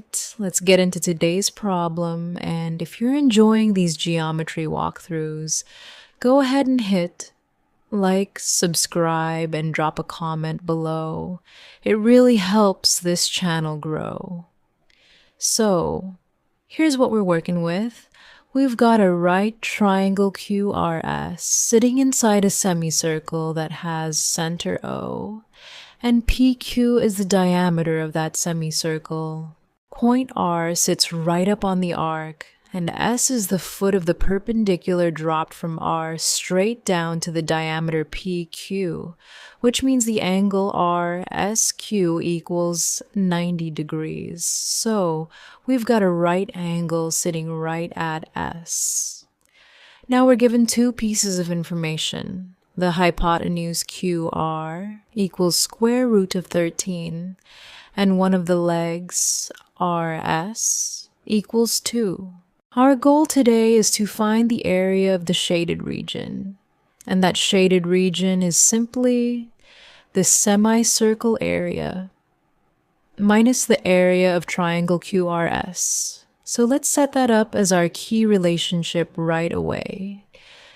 right, let's get into today's problem. And if you're enjoying these geometry walkthroughs, go ahead and hit like, subscribe, and drop a comment below. It really helps this channel grow. So, here's what we're working with. We've got a right triangle QRS sitting inside a semicircle that has center O, and PQ is the diameter of that semicircle. Point R sits right up on the arc, and S is the foot of the perpendicular dropped from R straight down to the diameter PQ, which means the angle RSQ equals 90 degrees. So we've got a right angle sitting right at S. Now we're given two pieces of information. The hypotenuse QR equals square root of 13, and one of the legs, RS, equals 2. Our goal today is to find the area of the shaded region, and that shaded region is simply the semicircle area minus the area of triangle QRS. So let's set that up as our key relationship right away.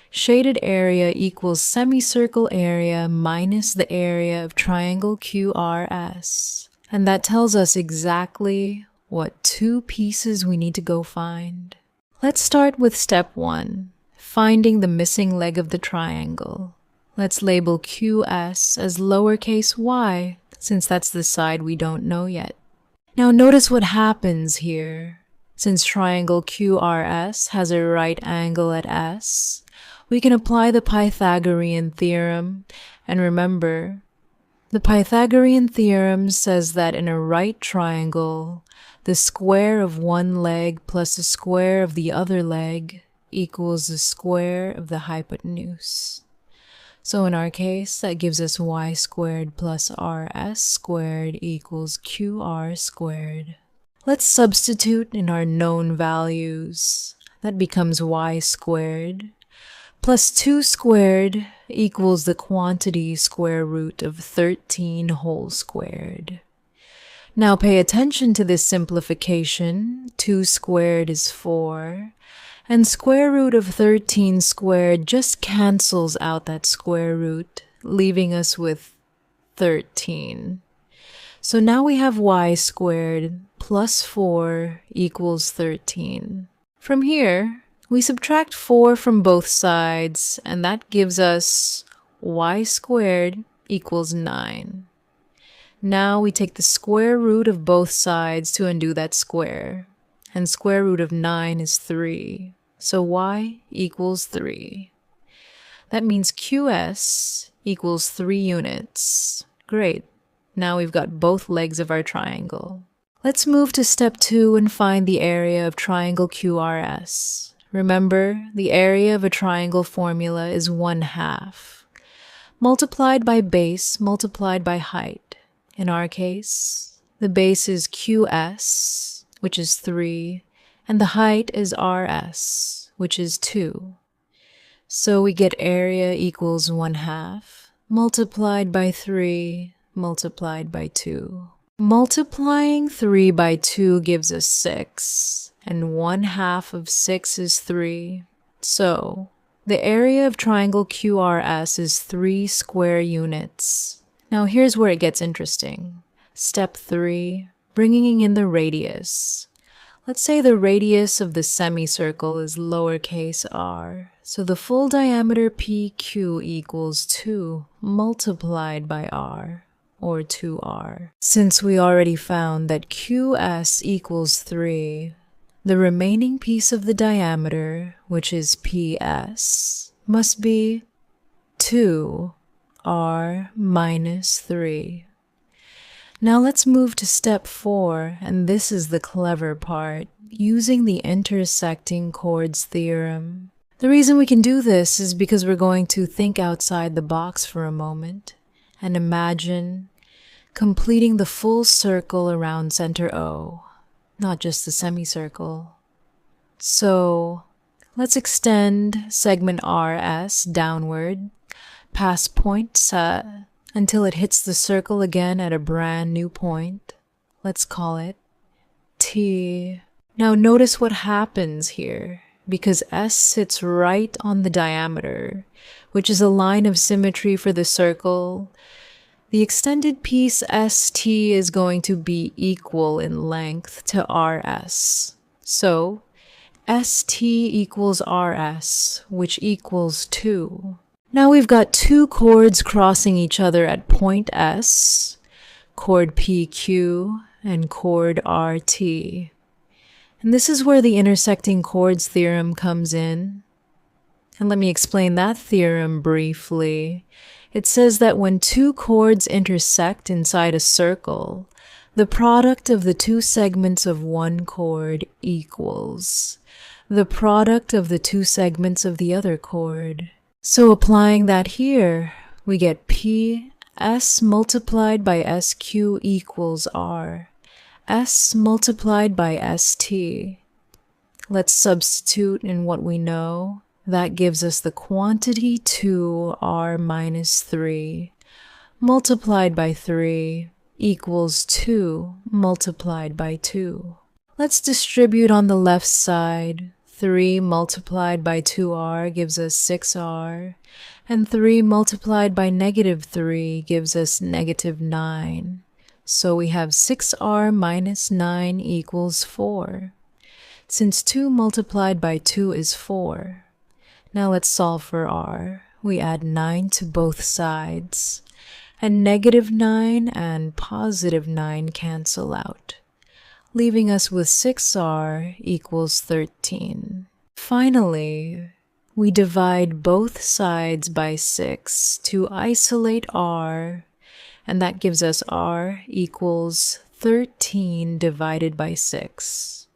Shaded area equals semicircle area minus the area of triangle QRS. And that tells us exactly what two pieces we need to go find. Let's start with step 1, finding the missing leg of the triangle. Let's label QS as lowercase y, since that's the side we don't know yet. Now notice what happens here. Since triangle QRS has a right angle at S, we can apply the Pythagorean theorem, and remember, the Pythagorean theorem says that in a right triangle, the square of one leg plus the square of the other leg equals the square of the hypotenuse. So in our case, that gives us y squared plus rs squared equals qr squared. Let's substitute in our known values. That becomes y squared plus 2 squared equals the quantity square root of 13 whole squared. Now pay attention to this simplification. 2 squared is 4, and square root of 13 squared just cancels out that square root, leaving us with 13. So now we have y squared plus 4 equals 13. From here, we subtract 4 from both sides, and that gives us y squared equals 9. Now we take the square root of both sides to undo that square, and square root of 9 is 3, so y equals 3. That means QS equals 3 units. Great, now we've got both legs of our triangle. Let's move to step 2 and find the area of triangle QRS. Remember, the area of a triangle formula is 1/2, multiplied by base multiplied by height. In our case, the base is QS, which is 3, and the height is RS, which is 2. So we get area equals 1/2 multiplied by 3 multiplied by 2. Multiplying 3 by 2 gives us 6, and 1/2 of 6 is 3. So the area of triangle QRS is 3 square units. Now here's where it gets interesting. Step 3, bringing in the radius. Let's say the radius of the semicircle is lowercase r, so the full diameter PQ equals 2 multiplied by r, or 2r. Since we already found that QS equals 3, the remaining piece of the diameter, which is PS, must be 2 r minus 3. Now let's move to step 4, and this is the clever part, using the intersecting chords theorem. The reason we can do this is because we're going to think outside the box for a moment and imagine completing the full circle around center O, not just the semicircle. So let's extend segment RS downward past point set until it hits the circle again at a brand new point. Let's call it T. Now notice what happens here. Because S sits right on the diameter, which is a line of symmetry for the circle, the extended piece ST is going to be equal in length to RS. So, ST equals RS, which equals 2. Now we've got two chords crossing each other at point S, chord PQ and chord RT. And this is where the intersecting chords theorem comes in. And let me explain that theorem briefly. It says that when two chords intersect inside a circle, the product of the two segments of one chord equals the product of the two segments of the other chord. So applying that here, we get P S multiplied by SQ equals R. S multiplied by ST. Let's substitute in what we know. That gives us the quantity 2R minus 3 multiplied by 3 equals 2 multiplied by 2. Let's distribute on the left side. 3 multiplied by 2R gives us 6R, and 3 multiplied by negative 3 gives us negative 9. So we have 6R minus 9 equals 4. Since 2 multiplied by 2 is 4, now let's solve for R. We add 9 to both sides, and negative 9 and positive 9 cancel out, leaving us with 6R equals 13. Finally, we divide both sides by 6 to isolate R, and that gives us R equals 13 divided by 6.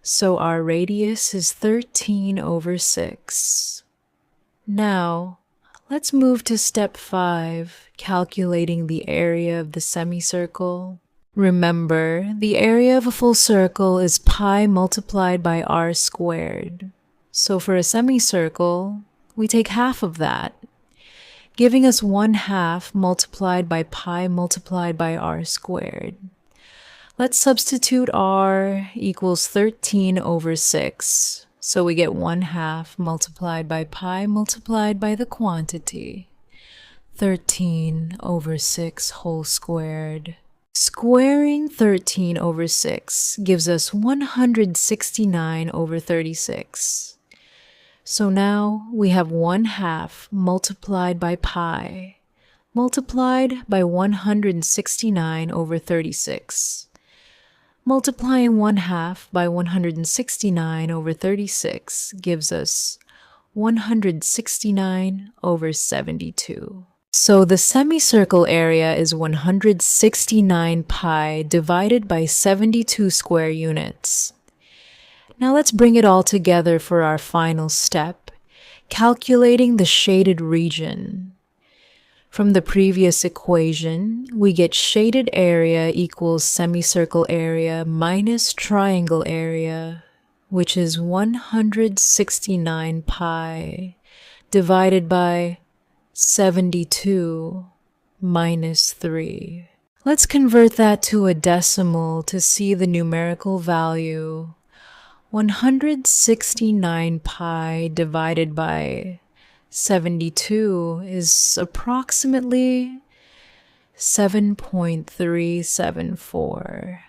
So our radius is 13 over 6. Now, let's move to step 5, calculating the area of the semicircle. Remember, the area of a full circle is pi multiplied by r squared. So for a semicircle, we take half of that, giving us 1/2 multiplied by pi multiplied by r squared. Let's substitute r equals 13 over 6. So we get 1/2 multiplied by pi multiplied by the quantity, 13 over 6 whole squared. Squaring 13 over 6 gives us 169 over 36. So now we have 1/2 multiplied by pi multiplied by 169 over 36. Multiplying 1/2 by 169 over 36 gives us 169 over 72. So the semicircle area is 169 pi divided by 72 square units. Now let's bring it all together for our final step, calculating the shaded region. From the previous equation, we get shaded area equals semicircle area minus triangle area, which is 169 pi divided by 72 minus 3. Let's convert that to a decimal to see the numerical value. 169 pi divided by 72 is approximately 7.374,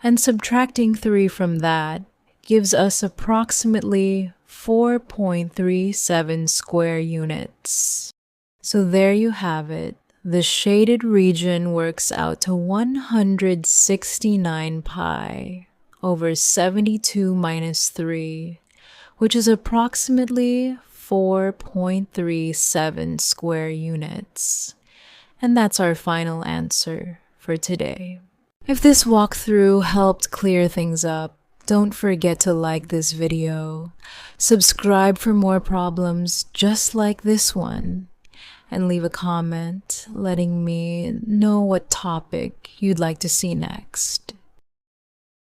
and subtracting 3 from that gives us approximately 4.37 square units. So there you have it. The shaded region works out to 169 pi over 72 minus 3, which is approximately 4.37 square units. And that's our final answer for today. If this walkthrough helped clear things up, don't forget to like this video, subscribe for more problems just like this one, and leave a comment letting me know what topic you'd like to see next.